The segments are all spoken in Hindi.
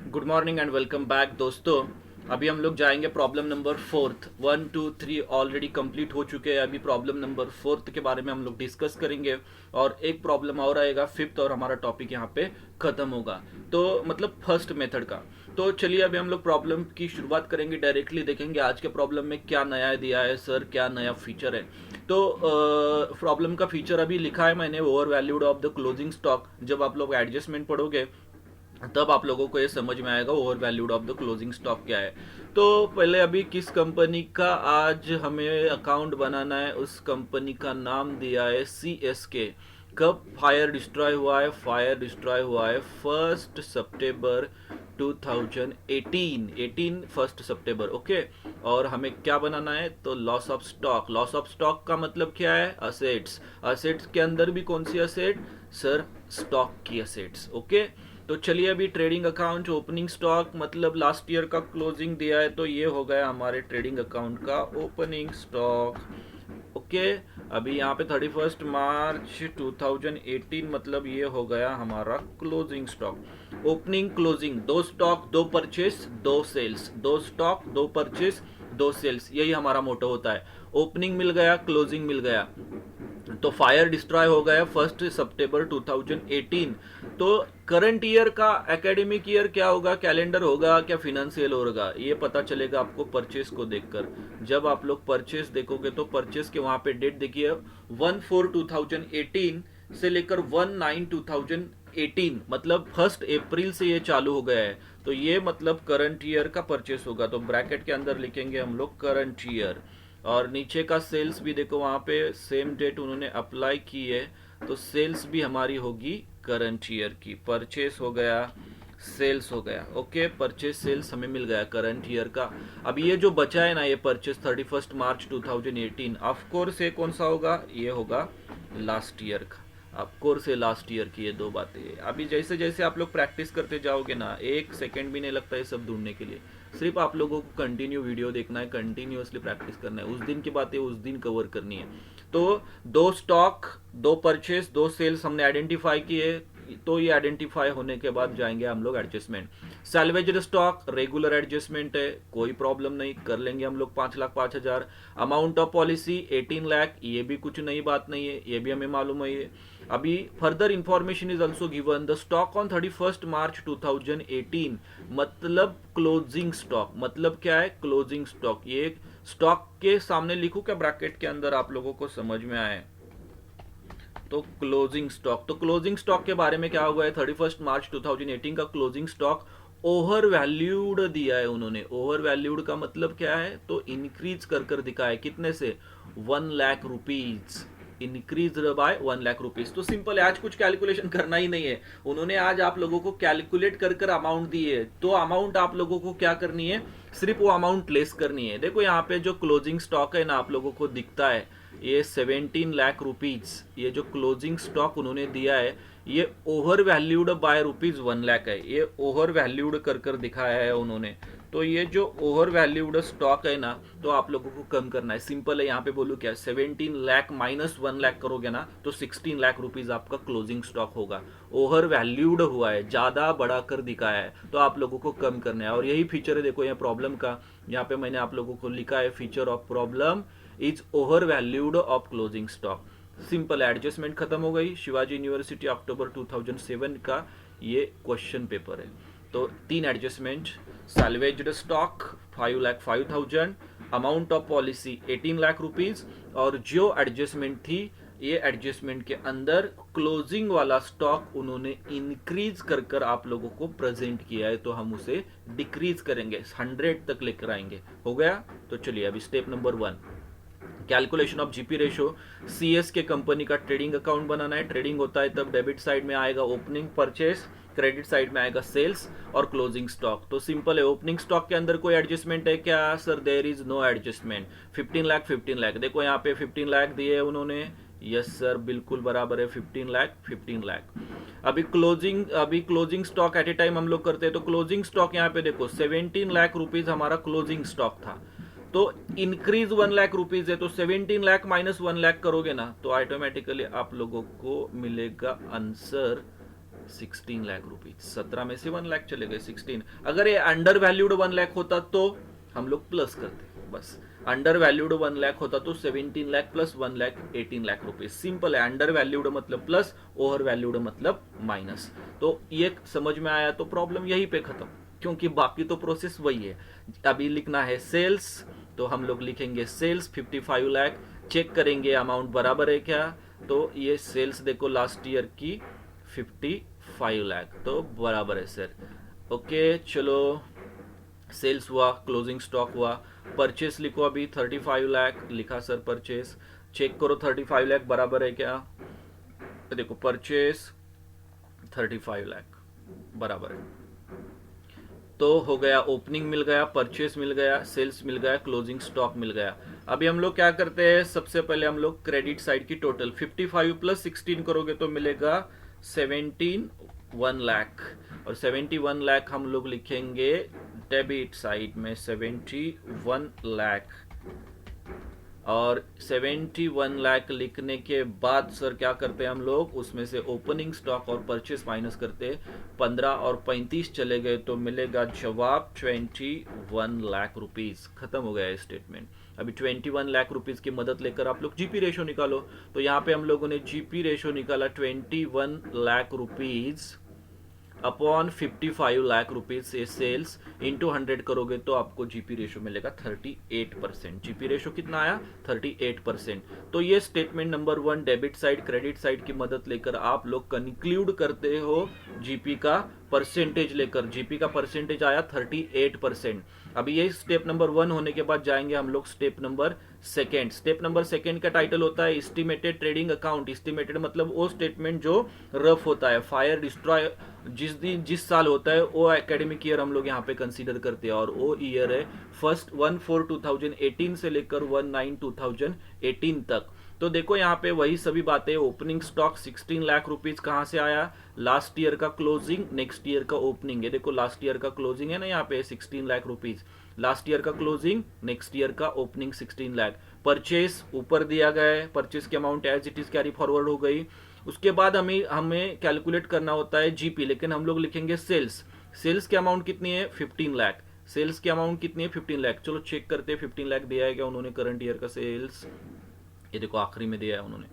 Good morning and welcome back दोस्तों। अभी हम लोग जाएंगे problem number fourth. 1 2 3 already complete हो चुके हैं। अभी प्रॉब्लम नंबर फोर्थ के बारे में हम लोग डिस्कस करेंगे और एक प्रॉब्लम और आएगा फिफ्थ और हमारा टॉपिक यहाँ पे खत्म होगा। तो मतलब फर्स्ट मेथड का। तो चलिए अभी हम लोग प्रॉब्लम की शुरुआत करेंगे। डायरेक्टली देखेंगे आज के प्रॉब्लम में क्या नया दिया है सर, क्या नया फीचर है। तो प्रॉब्लम का फीचर अभी लिखा है मैंने, over valued of the closing stock. जब आप लोग एडजस्टमेंट पढ़ोगे तब आप लोगों को ये समझ में आएगा over valued of the closing stock क्या है। तो पहले अभी किस कंपनी का आज हमें अकाउंट बनाना है, उस कंपनी का नाम दिया है CSK। कब फायर डिस्ट्रॉय हुआ है? फायर डिस्ट्रॉय हुआ है 1 सितंबर 2018। 1 सितंबर ओके। और हमें क्या बनाना है? तो loss of stock. Loss of stock का मतलब क्या है? असेट्स। असेट्स के अंदर भी कौन सी असेट सर? स्टॉक की असेट्स। ओके। तो चलिए अभी ट्रेडिंग अकाउंट, ओपनिंग स्टॉक मतलब लास्ट ईयर का क्लोजिंग दिया है, तो ये हो गया हमारे ट्रेडिंग अकाउंट का ओपनिंग स्टॉक। ओके। अभी यहाँ पे 31 मार्च 2018 मतलब ये हो गया हमारा क्लोजिंग स्टॉक। ओपनिंग क्लोजिंग, दो स्टॉक दो परचेस दो सेल्स, दो स्टॉक दो परचेस दो सेल्स, यही हमारा मोटो होता है। ओपनिंग मिल गया, क्लोजिंग मिल गया। तो फायर डिस्ट्रॉय हो गया 1 सितंबर 2018। तो करंट ईयर का एकेडमिक ईयर क्या होगा? कैलेंडर होगा क्या फिनेंशियल होगा? ये पता चलेगा आपको परचेस को देखकर। जब आप लोग परचेस देखोगे तो परचेस के वहां पे डेट देखिए 1/4/2018 से लेकर 1/9/2018, मतलब 1 अप्रैल से ये चालू हो गया है। तो ये मतलब करंट ईयर का परचेस होगा। तो ब्रैकेट के अंदर लिखेंगे हम लोग करंट ईयर। और नीचे का सेल्स भी देखो, वहां पे सेम डेट उन्होंने अप्लाई की है, तो सेल्स भी हमारी होगी करंट ईयर की। परचेस हो गया, सेल्स हो गया। ओके, परचेस सेल्स हमें मिल गया करंट ईयर का। अब ये जो बचा है ना, ये परचेस 31 मार्च 2018, ऑफ कोर्स ये कौन सा होगा? ये होगा लास्ट ईयर का। ऑफ कोर्स ये लास्ट ईयर की ये दो बातें। अभी जैसे जैसे आप लोग प्रैक्टिस करते जाओगे ना, 1 सेकेंड भी नहीं लगता ये सब ढूंढने के लिए। सिर्फ आप लोगों को कंटिन्यू वीडियो देखना है, कंटिन्यूअसली प्रैक्टिस करना है, उस दिन की बातें उस दिन कवर करनी है। तो दो स्टॉक दो परचेस दो सेल्स हमने आइडेंटिफाई किए, तो ये आइडेंटिफाई होने के बाद जाएंगे हम लोग adjustment. Salvaged stock regular adjustment है, कोई प्रॉब्लम नहीं, कर लेंगे हम लोग 5,05,000। अमाउंट ऑफ पॉलिसी 18 लाख, ये भी कुछ नई बात नहीं है, ये भी हमें मालूम है। ये अभी further information is also given. The stock on 31 मार्च 2018 मतलब क्लोजिंग स्टॉक। मतलब क्या है? Closing stock. ये स्टॉक के सामने लिखूं क्या ब्रैकेट के अंदर, आप लोगों को समझ में आए? तो क्लोजिंग स्टॉक, तो क्लोजिंग स्टॉक के बारे में क्या हुआ है? 31 मार्च 2018 का क्लोजिंग स्टॉक ओवर वैल्यूड दिया है उन्होंने। ओवर वैल्यूड का मतलब क्या है? तो इंक्रीज कर कर दिखाया है। कितने से? 1 lakh rupees. Increase by 1 lakh rupees. तो सिंपल है, आज कुछ कैलकुलेशन करना ही नहीं है। उन्होंने आज आप लोगों को कैलकुलेट कर कर अमाउंट दी है, तो अमाउंट आप लोगों को क्या करनी है? सिर्फ वो अमाउंट लेस करनी है। देखो यहाँ पे जो क्लोजिंग स्टॉक है ना, आप लोगों को दिखता है ये 17 लाख रुपीज। ये जो क्लोजिंग स्टॉक उन्होंने दिया है, ये ओवर वैल्यूड बाय ₹1 लाख है। ये ओवर वैल्यूड कर कर दिखाया है उन्होंने। तो ये जो ओवर वैल्यूड स्टॉक है ना, तो आप लोगों को कम करना है। सिंपल है, यहाँ पे बोलूँ क्या? 17 लाख माइनस 1 लाख करोगे ना, तो 16 लाख रुपीज आपका क्लोजिंग स्टॉक होगा। ओवर वैल्यूड हुआ है, ज्यादा बढ़ा कर दिखाया है, तो आप लोगों को कम करना है। और यही फीचर है देखो, यहाँ प्रॉब्लम का, यहाँ पे मैंने आप लोगों को लिखा है feature of problem is over valued of closing stock. Simple adjustment खत्म हो गई। शिवाजी यूनिवर्सिटी अक्टूबर 2007 का ये क्वेश्चन पेपर है। तो 3 adjustment, salvaged stock 5,05,000, amount of policy 18 lakh rupees, और जो एडजस्टमेंट थी, ये एडजस्टमेंट के अंदर क्लोजिंग वाला स्टॉक उन्होंने इंक्रीज कर कर आप लोगों को प्रेजेंट किया है, तो हम उसे डिक्रीज करेंगे, 100 तक लेकर आएंगे। हो गया? तो चलिए अभी step number 1, calculation of GP ratio. CS के कंपनी का ट्रेडिंग अकाउंट बनाना है। ट्रेडिंग होता है तब डेबिट साइड में आएगा ओपनिंग परचेस, क्रेडिट साइड में आएगा सेल्स और क्लोजिंग स्टॉक। तो सिंपल है, ओपनिंग स्टॉक के अंदर कोई एडजस्टमेंट है क्या sir? There is no adjustment. 15 lakh 15 lakh, देखो यहाँ पे 15 लाख दिए है उन्होंने। यस सर, बिल्कुल बराबर है, 15 लाख 15 लाख। अभी closing stock at A time हम लोग करते हैं, तो क्लोजिंग स्टॉक यहाँ पे देखो 17 लाख रुपीज हमारा क्लोजिंग स्टॉक था। तो इंक्रीज 1 लाख रुपीज है, तो 17 लाख माइनस 1 लाख करोगे ना, तो ऑटोमेटिकली आप लोगों को मिलेगा आंसर 16 लाख रुपीज, 17 में से 1 लाख चले गए 16। अगर ये अंडर वैल्यूड 1 लाख होता तो हम लोग प्लस करते, बस अंडर वैल्यूड 1 लाख होता तो 17 lakh plus 1 lakh 18 lakh rupees. Simple है, अंडर वैल्यूड मतलब प्लस, ओवर वैल्यूड मतलब माइनस। तो ये समझ में आया तो प्रॉब्लम यहीं पे खत्म, क्योंकि बाकी तो प्रोसेस वही है। अभी लिखना है सेल्स, तो हम लोग लिखेंगे सेल्स 55 लाख, चेक करेंगे अमाउंट बराबर है क्या, तो ये सेल्स देखो लास्ट ईयर की 55 लाख, तो बराबर है सर। ओके चलो, सेल्स हुआ, क्लोजिंग स्टॉक हुआ। परचेस लिखो, अभी 35 लाख लिखा सर परचेस, चेक करो 35 लाख बराबर है क्या, तो देखो परचेस 35 लाख बराबर है, तो हो गया, ओपनिंग मिल गया, परचेस मिल गया, सेल्स मिल गया, क्लोजिंग स्टॉक मिल गया। अभी हम लोग क्या करते हैं, सबसे पहले हम लोग क्रेडिट साइड की टोटल 55 प्लस 16 करोगे तो मिलेगा 71 लाख, और 71 लाख हम लोग लिखेंगे डेबिट साइड में 71 लाख, और 71 लाख लिखने के बाद सर क्या करते हैं हम लोग, उसमें से ओपनिंग स्टॉक और परचेस माइनस करते, 15 और 35 चले गए तो मिलेगा जवाब 21 लाख रुपीज। खत्म हो गया स्टेटमेंट। अभी 21 लाख रुपीज की मदद लेकर आप लोग जीपी रेशो निकालो, तो यहाँ पे हम लोगों ने जीपी रेशो निकाला 21 lakh rupees upon 55 lakh rupees से सेल्स इंटू 100 करोगे तो आपको जीपी रेशो मिलेगा 38%। जीपी रेशो कितना आया, 38%। तो ये statement number 1 debit side credit side की मदद लेकर आप लोग कंक्लूड करते हो जीपी का परसेंटेज लेकर। जीपी का परसेंटेज आया 38%। अभी ये स्टेप नंबर 1 होने के बाद जाएंगे हम लोग step number second. Step number second का टाइटल होता है एस्टिमेटेड ट्रेडिंग अकाउंट। एस्टिमेटेड मतलब वो स्टेटमेंट जो रफ होता है, फायर डिस्ट्रॉय जिस साल होता है वो एकेडमिक ईयर हम लोग यहाँ पे कंसीडर करते हैं, और वो ईयर है 1/4/2018 से लेकर 1/9/2018 तक। तो देखो यहाँ पे वही सभी बातें, ओपनिंग स्टॉक 16 लाख रुपीज कहाँ से आया, लास्ट ईयर का क्लोजिंग, नेक्स्ट ईयर का ओपनिंग है। देखो लास्ट ईयर का क्लोजिंग है ना यहाँ पे 16 लाख रुपीज, लास्ट ईयर का क्लोजिंग, नेक्स्ट ईयर का ओपनिंग 16 लाख। परचेस ऊपर दिया गया है, परचेस की amount as it is carry forward हो गई। उसके बाद हमें कैलकुलेट करना होता है जीपी, लेकिन हम लोग लिखेंगे सेल्स। सेल्स की अमाउंट कितनी है, 15 लाख। सेल्स की अमाउंट कितनी है, 15 लाख। चलो चेक करते हैं 15 लाख दिया है क्या उन्होंने करंट ईयर का सेल्स, ये देखो आखिरी में दिया है उन्होंने,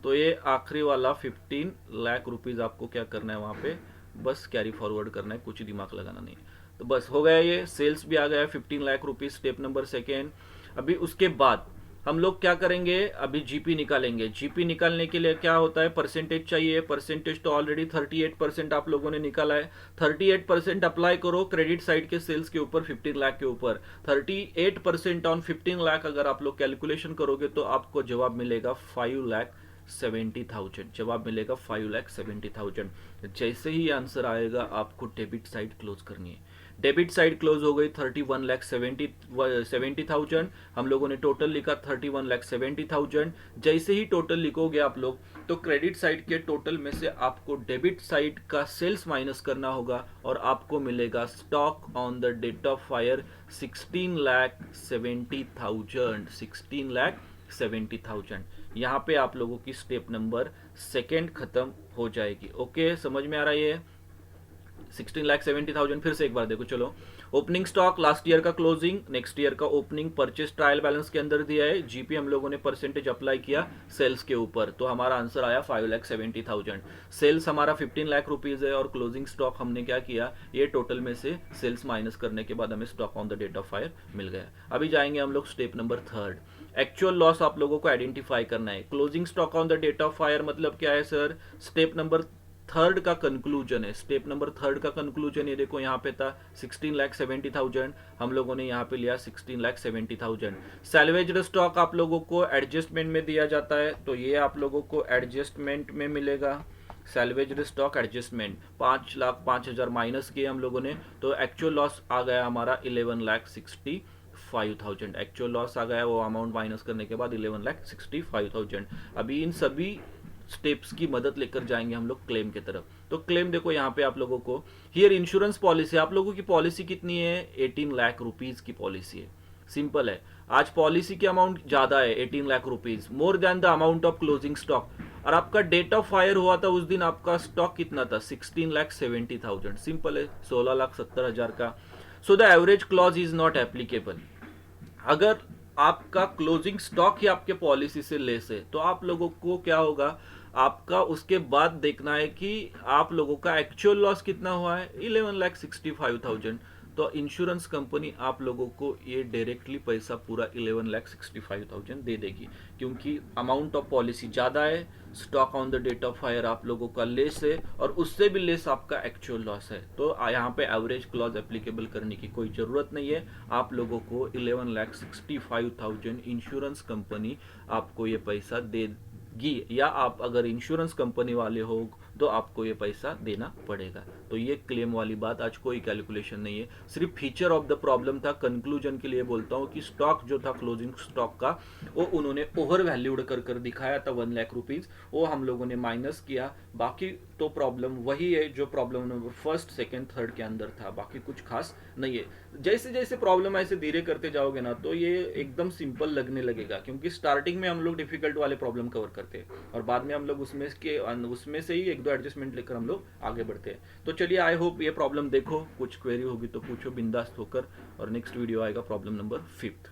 तो ये आखिरी वाला 15 लाख रुपीज आपको क्या करना है वहां पे, बस कैरी फॉरवर्ड करना है, कुछ दिमाग लगाना नहीं है। तो बस हो गया, ये सेल्स भी आ गया 15 lakh rupees, step number second. अभी उसके बाद हम लोग क्या करेंगे, अभी जीपी निकालेंगे। जीपी निकालने के लिए क्या होता है, परसेंटेज चाहिए। परसेंटेज तो ऑलरेडी 38% आप लोगों ने निकाला है, 38% अप्लाई करो क्रेडिट साइड के सेल्स के ऊपर 15 लाख के ऊपर। 38% ऑन 15 लाख अगर आप लोग कैलकुलेशन करोगे तो आपको जवाब मिलेगा 5,70,000। जवाब मिलेगा 5,70,000। जैसे ही आंसर आएगा आपको डेबिट साइड क्लोज करनी है। डेबिट साइड क्लोज हो गई 31,70,000। हम लोगों ने टोटल लिखा 31,70,000। जैसे ही टोटल लिखोगे आप लोग तो क्रेडिट साइड के टोटल में से आपको डेबिट साइड का सेल्स माइनस करना होगा, और आपको मिलेगा stock on the date of fire 16,70,000। 16,70,000। यहाँ पे आप लोगों की स्टेप नंबर सेकेंड खत्म हो जाएगी। ओके, समझ में आ रहा है ये 16,70,000। फिर से एक बार देखो, चलो ओपनिंग स्टॉक लास्ट ईयर का क्लोजिंग, नेक्स्ट ईयर का ओपनिंग, परचेस ट्रायल बैलेंस के अंदर दिया है, जीपी हम लोगों ने परसेंटेज अप्लाई किया सेल्स के ऊपर, तो हमारा आंसर आया 5,70,000। सेल्स हमारा 15 लाख रुपीज है, और क्लोजिंग स्टॉक हमने क्या किया, ये टोटल में से सेल्स माइनस करने के बाद हमें stock on the date of fire मिल गया। अभी जाएंगे हम लोग step number third. Actual loss आप लोगों को आइडेंटिफाई करना है। Closing stock on the date of fire मतलब क्या है सर, स्टेप नंबर थर्ड का कंक्लूजन है। स्टेप नंबर थर्ड का कंक्लूजन ये देखो यहाँ पे था 16,70,000, हम लोगों ने यहाँ पे लिया 16,70,000। सैल्वेज्ड स्टॉक आप लोगों को एडजस्टमेंट में दिया जाता है, तो ये आप लोगों को एडजस्टमेंट में मिलेगा। सैल्वेज्ड स्टॉक एडजस्टमेंट 5,05,000 माइनस किए हम लोगों ने, तो एक्चुअल लॉस आ गया हमारा 11,65,000। एक्चुअल लॉस आ गया, वो अमाउंट माइनस करने के बाद 11,65,000। अभी इन सभी स्टेप्स की मदद लेकर जाएंगे हम लोग क्लेम की तरफ। तो क्लेम देखो यहाँ पे आप लोगों को, हियर इंश्योरेंस पॉलिसी, आप लोगों की पॉलिसी कितनी है, 18 लाख रुपीज की पॉलिसी है। सिंपल है, आज पॉलिसी की अमाउंट ज्यादा है 18 lakh rupees, more than the amount of closing stock. और आपका डेट ऑफ फायर हुआ था उस दिन, आपका स्टॉक कितना था 16,70,000, सिंपल है 16,70,000 का। So the average clause is not applicable. अगर आपका क्लोजिंग स्टॉक ही आपके पॉलिसी से लेस है तो आप लोगों को क्या होगा, आपका उसके बाद देखना है कि आप लोगों का एक्चुअल लॉस कितना हुआ है, 11,65,000। तो इंश्योरेंस कंपनी आप लोगों को ये डायरेक्टली पैसा पूरा 11,65,000 दे देगी, क्योंकि अमाउंट ऑफ पॉलिसी ज़्यादा है, stock on the date of fire आप लोगों का लेस है, और उससे भी लेस आपका एक्चुअल लॉस है। तो यहाँ पे एवरेज क्लॉज एप्लीकेबल करने की कोई ज़रूरत नहीं है। आप लोगों को 11,65,000 इंश्योरेंस कंपनी आपको ये पैसा देगी, या आप अगर इंश्योरेंस कंपनी वाले हो तो आपको ये पैसा देना पड़ेगा। तो ये क्लेम वाली बात, आज कोई कैलकुलेशन नहीं है, सिर्फ फीचर ऑफ द प्रॉब्लम था। कंक्लूजन के लिए बोलता हूँ कि स्टॉक जो था क्लोजिंग स्टॉक का, वो उन्होंने ओवर वैल्यूड कर दिखाया था 1,00,000 रुपीज, वो हम लोगों ने माइनस किया। बाकी तो प्रॉब्लम वही है जो problem number first second third के अंदर था, बाकी कुछ खास नहीं है। जैसे जैसे प्रॉब्लम ऐसे धीरे करते जाओगे ना तो ये एकदम सिंपल लगने लगेगा, क्योंकि स्टार्टिंग में हम लोग डिफिकल्ट वाले प्रॉब्लम कवर करते हैं और बाद में हम लोग उसमें से ही एक दो एडजस्टमेंट लेकर हम लोग आगे बढ़ते हैं। तो चलिए, आई होप ये प्रॉब्लम देखो, कुछ क्वेरी होगी तो पूछो बिंदास्त होकर, और नेक्स्ट वीडियो आएगा प्रॉब्लम नंबर 5।